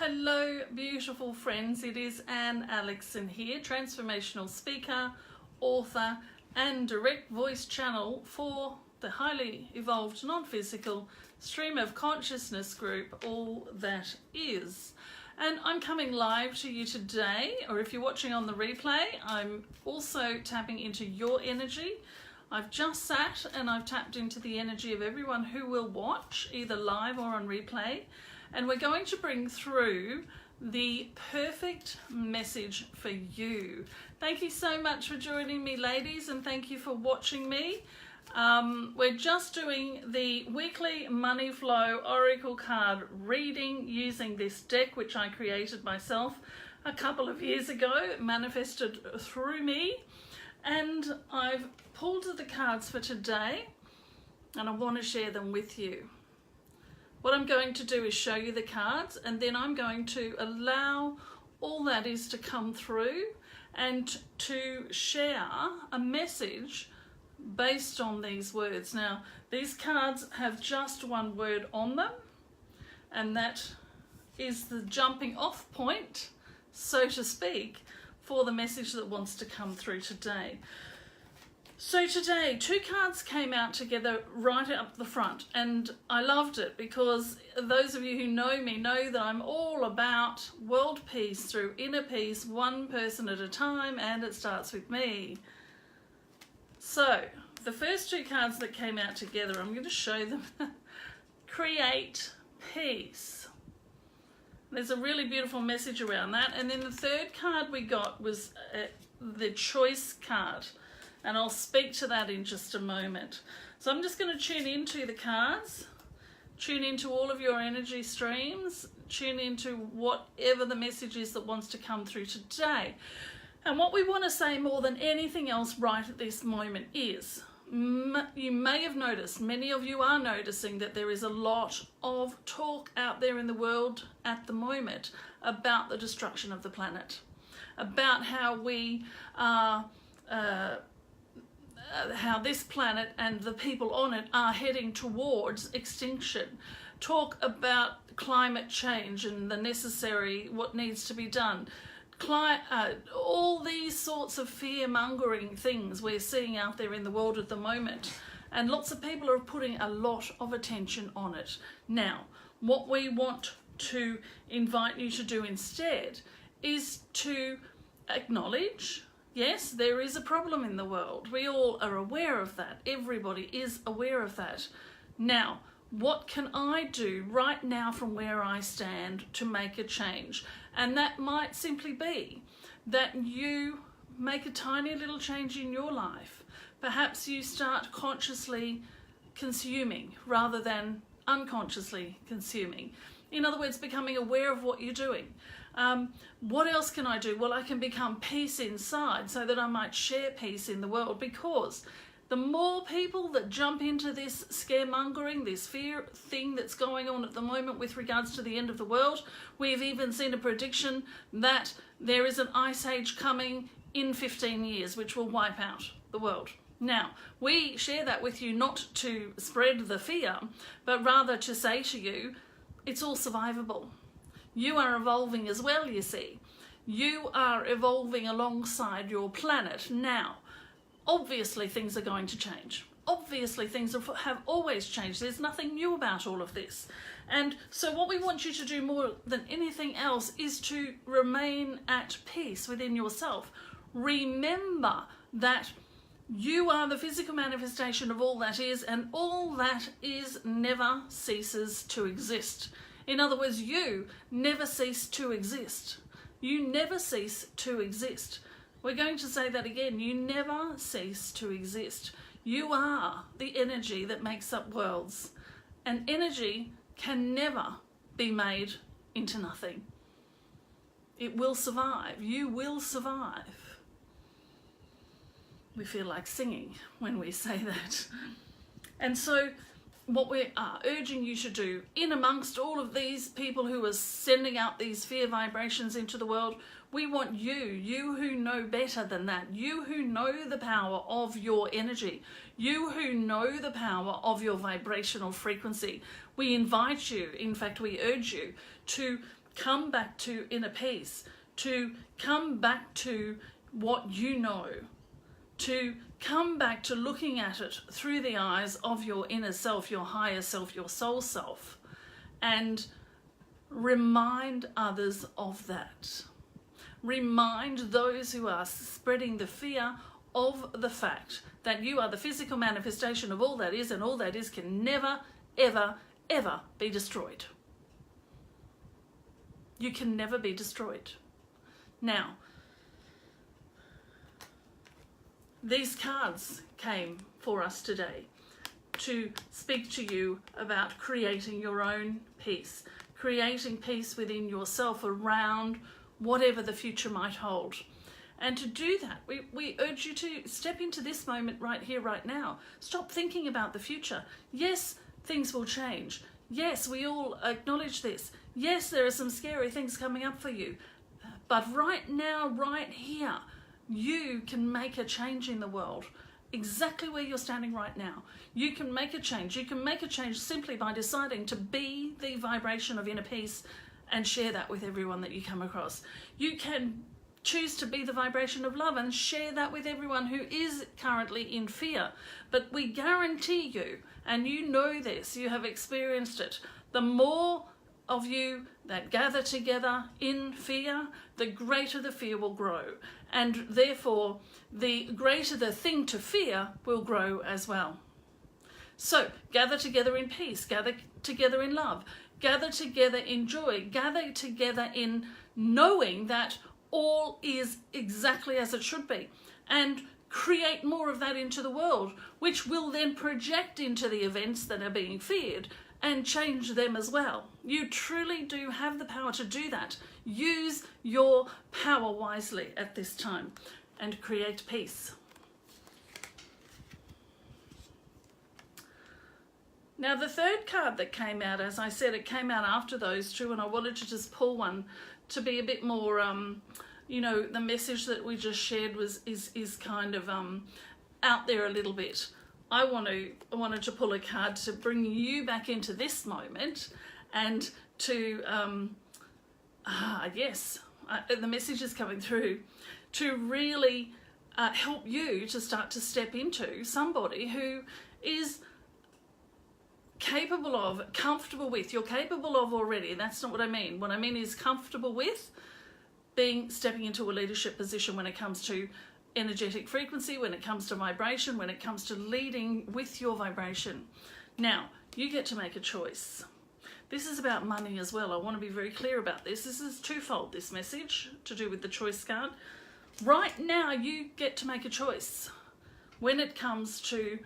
Hello beautiful friends, it is Aleckson here, transformational speaker, author and direct voice channel for the highly evolved non-physical stream of consciousness group All That Is. And I'm coming live to you today, or if you're watching on the replay, I'm also tapping into your energy. I've just sat and I've tapped into the energy of everyone who will watch, either live or on replay. And we're going to bring through the perfect message for you. Thank you so much for joining me, ladies, and thank you for watching me. We're just doing the weekly money flow oracle card reading using this deck, which I created myself a couple of years ago. It manifested through me, and I've pulled the cards for today, and I want to share them with you. What I'm going to do is show you the cards, and then I'm going to allow all that is to come through and to share a message based on these words. Now, these cards have just one word on them, and that is the jumping off point, so to speak, for the message that wants to come through today. So today, two cards came out together right up the front, and I loved it because those of you who know me know that I'm all about world peace through inner peace, one person at a time, and it starts with me. So the first two cards that came out together, I'm going to show them. Create peace. There's a really beautiful message around that. And then the third card we got was the choice card. And I'll speak to that in just a moment. So I'm just going to tune into the cards, tune into all of your energy streams, tune into whatever the message is that wants to come through today. And what we want to say more than anything else right at this moment is, you may have noticed, many of you are noticing, that there is a lot of talk out there in the world at the moment about the destruction of the planet, about how we are how this planet and the people on it are heading towards extinction. Talk about climate change and the necessary, what needs to be done. All these sorts of fear-mongering things we're seeing out there in the world at the moment. And lots of people are putting a lot of attention on it. Now, what we want to invite you to do instead is to acknowledge, yes, there is a problem in the world. We all are aware of that. Everybody is aware of that. Now, what can I do right now from where I stand to make a change? And that might simply be that you make a tiny little change in your life. Perhaps you start consciously consuming rather than unconsciously consuming. In other words, becoming aware of what you're doing. What else can I do? Well, I can become peace inside so that I might share peace in the world, because the more people that jump into this scaremongering, this fear thing that's going on at the moment with regards to the end of the world, we've even seen a prediction that there is an ice age coming in 15 years, which will wipe out the world. Now, we share that with you not to spread the fear, but rather to say to you, it's all survivable. You are evolving as well, you see. You are evolving alongside your planet. Now, obviously things are going to change. Obviously things have always changed. There's nothing new about all of this. And so what we want you to do more than anything else is to remain at peace within yourself. Remember that you are the physical manifestation of all that is, and all that is never ceases to exist. In other words, you never cease to exist. You never cease to exist. We're going to say that again. You never cease to exist. You are the energy that makes up worlds. And energy can never be made into nothing. It will survive. You will survive. We feel like singing when we say that. And so what we are urging you to do, in amongst all of these people who are sending out these fear vibrations into the world, we want you who know better than that, you who know the power of your energy, you who know the power of your vibrational frequency. We invite you, in fact we urge you, to come back to inner peace, to come back to what you know, to come back to looking at it through the eyes of your inner self, your higher self, your soul self, and remind others of that. Remind those who are spreading the fear of the fact that you are the physical manifestation of all that is, and all that is can never, ever, ever be destroyed. You can never be destroyed. Now, these cards came for us today to speak to you about creating your own peace, creating peace within yourself around whatever the future might hold. And to do that, we urge you to step into this moment right here, right now. Stop thinking about the future. Yes, things will change. Yes, we all acknowledge this. Yes, there are some scary things coming up for you. But right now, right here, you can make a change in the world. Exactly where you're standing right now. You can make a change. You can make a change simply by deciding to be the vibration of inner peace and share that with everyone that you come across. You can choose to be the vibration of love and share that with everyone who is currently in fear. But we guarantee you, and you know this, you have experienced it, the more of you that gather together in fear, the greater the fear will grow. And therefore, the greater the thing to fear will grow as well. So, gather together in peace, gather together in love, gather together in joy, gather together in knowing that all is exactly as it should be, and create more of that into the world, which will then project into the events that are being feared and change them as well. You truly do have the power to do that. Use your power wisely at this time and create peace. Now, the third card that came out, as I said, it came out after those two, and I wanted to just pull one to be a bit more, you know, the message that we just shared is kind of out there a little bit. I wanted to pull a card to bring you back into this moment, and to, the message is coming through, to really help you to start to step into somebody who is capable of, comfortable with, you're capable of already. That's not what I mean. What I mean is comfortable with stepping into a leadership position when it comes to energetic frequency, when it comes to vibration, when it comes to leading with your vibration. Now, you get to make a choice. This is about money as well. I want to be very clear about this. This is twofold, this message, to do with the choice card. Right now, you get to make a choice when it comes to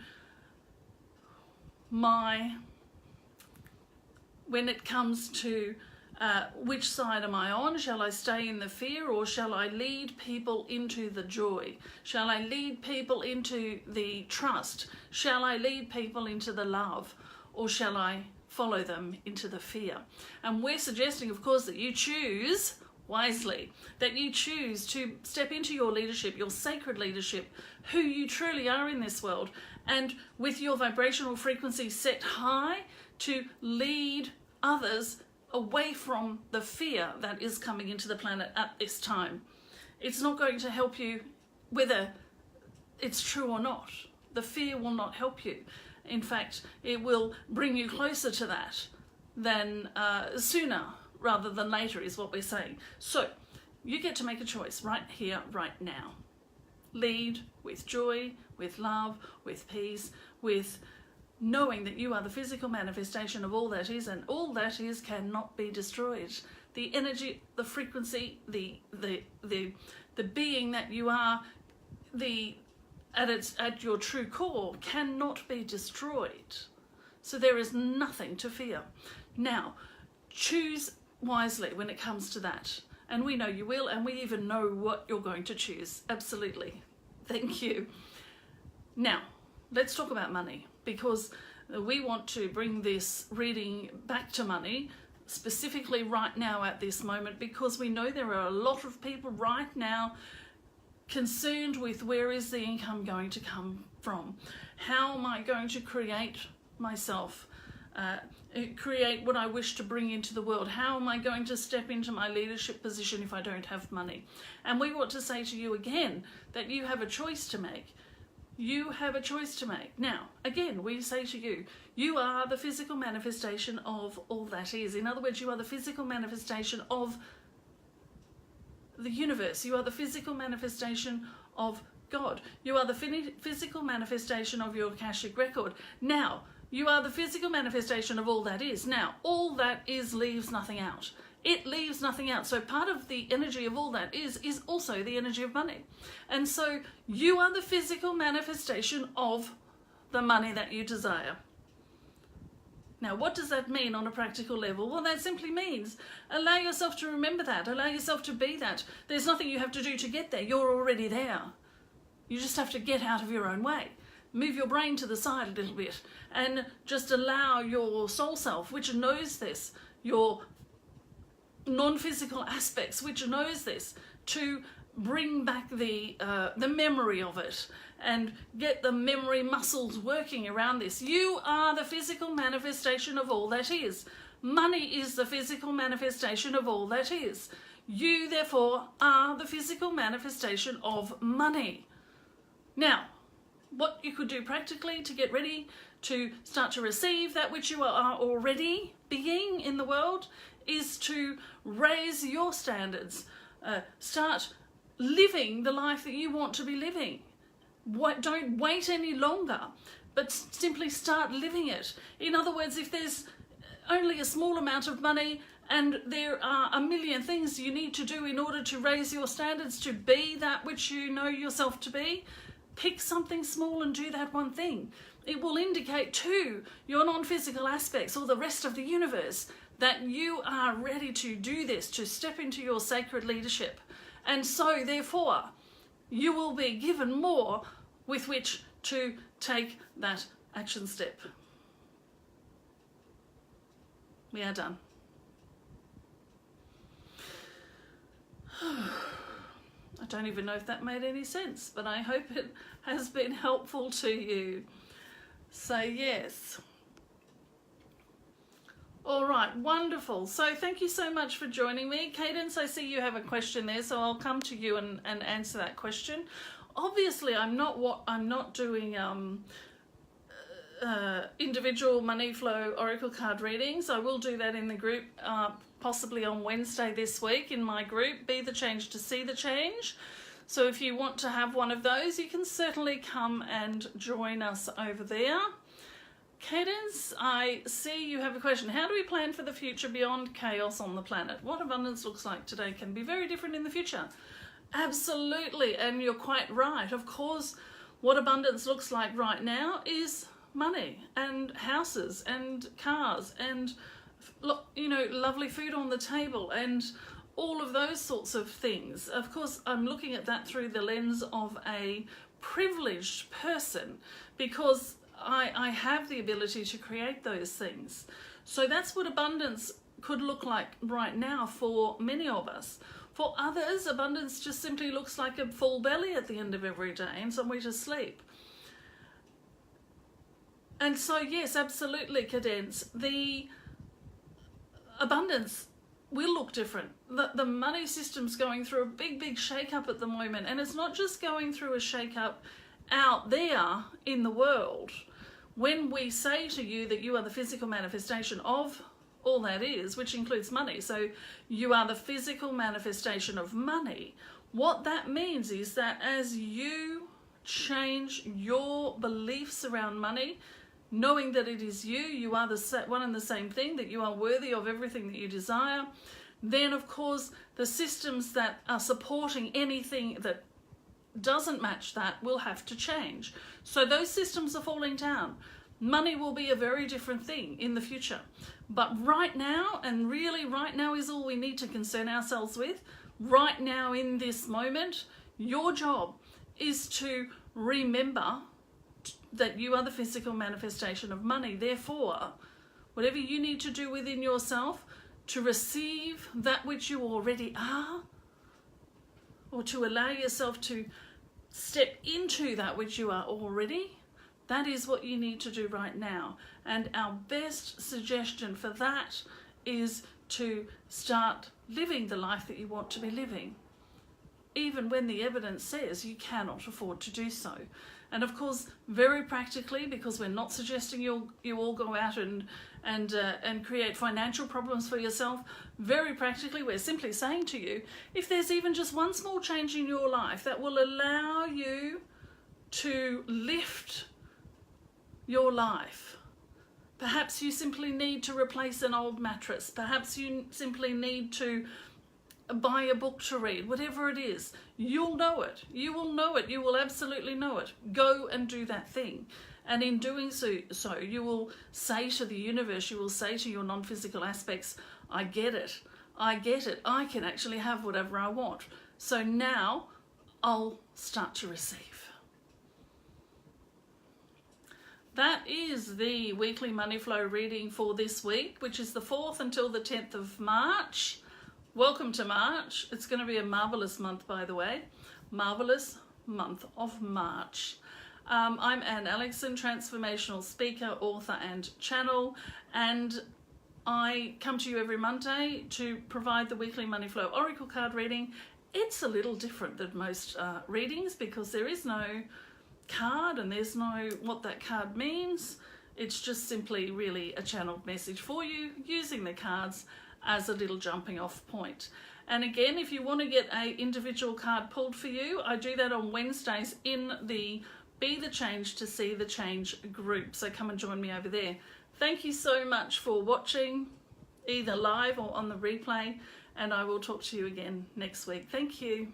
which side am I on? Shall I stay in the fear, or shall I lead people into the joy? Shall I lead people into the trust? Shall I lead people into the love? Or shall I follow them into the fear? And we're suggesting, of course, that you choose wisely, that you choose to step into your leadership, your sacred leadership, who you truly are in this world, and with your vibrational frequency set high, to lead others away from the fear that is coming into the planet at this time. It's not going to help you whether it's true or not. The fear will not help you. In fact, it will bring you closer to that than sooner rather than later, is what we're saying. So you get to make a choice right here, right now. Lead with joy, with love, with peace, with knowing that you are the physical manifestation of all that is, and all that is cannot be destroyed. The energy, the frequency, the being that you are, at your true core, cannot be destroyed. So there is nothing to fear. Now, choose wisely when it comes to that. And we know you will, and we even know what you're going to choose. Absolutely. Thank you. Now, let's talk about money, because we want to bring this reading back to money, specifically right now at this moment, because we know there are a lot of people right now concerned with where is the income going to come from? How am I going to create myself create what I wish to bring into the world? How am I going to step into my leadership position if I don't have money? And we want to say to you again that you have a choice to make. You have a choice to make. Now, again, we say to you, you are the physical manifestation of all that is. In other words, you are the physical manifestation of the universe. You are the physical manifestation of God. You are the physical manifestation of your Akashic record. Now, you are the physical manifestation of all that is. Now, all that is leaves nothing out. It leaves nothing out. So part of the energy of all that is also the energy of money. And so you are the physical manifestation of the money that you desire. Now, what does that mean on a practical level? Well, that simply means allow yourself to remember that. Allow yourself to be that. There's nothing you have to do to get there. You're already there. You just have to get out of your own way. Move your brain to the side a little bit and just allow your soul self, which knows this, your non-physical aspects, which knows this, to bring back the memory of it and get the memory muscles working around this. You are the physical manifestation of all that is. Money is the physical manifestation of all that is. You, therefore, are the physical manifestation of money. Now, what you could do practically to get ready to start to receive that which you are already being in the world is to raise your standards. Start living the life that you want to be living. Don't wait any longer, but simply start living it. In other words, if there's only a small amount of money and there are a million things you need to do in order to raise your standards to be that which you know yourself to be, pick something small and do that one thing. It will indicate to your non-physical aspects or the rest of the universe that you are ready to do this, to step into your sacred leadership. And so, therefore, you will be given more with which to take that action step. We are done. I don't even know if that made any sense, but I hope it has been helpful to you. So, yes. All right, wonderful. So thank you so much for joining me. Cadence, I see you have a question there, so I'll come to you and answer that question. Obviously, I'm not doing individual money flow oracle card readings. I will do that in the group, possibly on Wednesday this week in my group, Be the Change to See the Change. So if you want to have one of those, you can certainly come and join us over there. Cadence, I see you have a question. How do we plan for the future beyond chaos on the planet? What abundance looks like today can be very different in the future. Absolutely, and you're quite right. Of course, what abundance looks like right now is money and houses and cars and, you know, lovely food on the table and all of those sorts of things. Of course, I'm looking at that through the lens of a privileged person because I have the ability to create those things. So that's what abundance could look like right now for many of us. For others, abundance just simply looks like a full belly at the end of every day and somewhere to sleep. And so, yes, absolutely, Cadence. The abundance will look different. The money system's going through a big shake-up at the moment. And it's not just going through a shake-up out there in the world. When we say to you that you are the physical manifestation of all that is, which includes money, so you are the physical manifestation of money, what that means is that as you change your beliefs around money, knowing that it is you, you are the one and the same thing, that you are worthy of everything that you desire, then of course the systems that are supporting anything that doesn't match that will have to change. So those systems are falling down. Money will be a very different thing in the future. But right now, and really right now is all we need to concern ourselves with, right now in this moment, your job is to remember that you are the physical manifestation of money. Therefore, whatever you need to do within yourself to receive that which you already are, or to allow yourself to step into that which you are already, That is what you need to do right now. And our best suggestion for that is to start living the life that you want to be living, even when the evidence says you cannot afford to do so. And of course, very practically, because we're not suggesting you all go out and create financial problems for yourself, very practically, we're simply saying to you, if there's even just one small change in your life that will allow you to lift your life. Perhaps you simply need to replace an old mattress. Perhaps you simply need to buy a book to read. Whatever it is, you'll know it. You will know it. You will absolutely know it. Go and do that thing. And in doing so, you will say to the universe, you will say to your non-physical aspects, I get it. I get it. I can actually have whatever I want. So now I'll start to receive. That is the weekly money flow reading for this week, which is the 4th until the 10th of March. Welcome to March. It's going to be a marvellous month, by the way. Marvellous month of March. I'm Anne Aleckson, transformational speaker, author and channel, and I come to you every Monday to provide the weekly money flow oracle card reading. It's a little different than most readings because there is no card and there's no what that card means. It's just simply really a channeled message for you using the cards as a little jumping off point. And again, if you want to get a individual card pulled for you, I do that on Wednesdays in the Be the Change to See the Change group. So come and join me over there. Thank you so much for watching, either live or on the replay, and I will talk to you again next week. Thank you.